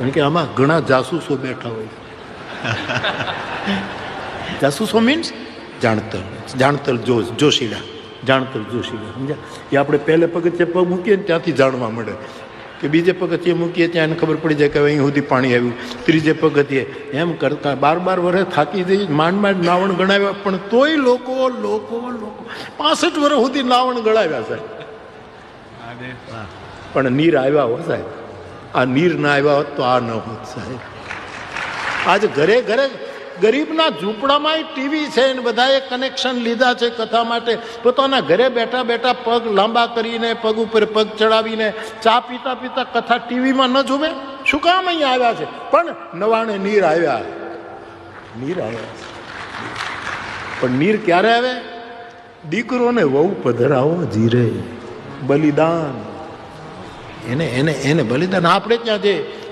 કારણ કે આમાં ઘણા જાસૂસો બેઠા હોય. જાસૂસો મીન્સ જાણતર જોશીલા, જાણતર જોશીલા, સમજ્યા? એ આપણે પહેલે પગથિયે પગ મૂકીએ ને ત્યાંથી જાણવા મળે કે બીજે પગથિયે મૂકીએ ત્યાં એને ખબર પડી જાય કે અહીં સુધી પાણી આવ્યું. ત્રીજે પગથિયે એમ કરતા 12 વર્ષ થાકી જઈ, માંડ નાવણ ગણાવ્યા, પણ તોય લોકો 65 વર્ષ સુધી નાવણ ગણાવ્યા સાહેબ. પણ નીર આવ્યા હો સાહેબ. આ નીર ના આવ્યા હોત તો આ ન હોત સાહેબ. આજ ઘરે ઘરે ગરીબના ઝૂંપડામાં ટીવી છે ને બધાએ કનેક્શન લીધા છે કથા માટે. પોતાના ઘરે બેઠા બેઠા પગ લાંબા કરીને, પગ ઉપર પગ ચડાવીને ચા પીતા પીતા કથા ટીવીમાં ન જોવે. શું કામ અહીંયા આવ્યા છે? પણ નવાણે નીર આવ્યા, નીર આવ્યા. પણ નીર ક્યારે આવે? દીકરોને વહુ પધરાવો જીરે, બલિદાન. એને બલિદાન આપણે ક્યાં છે?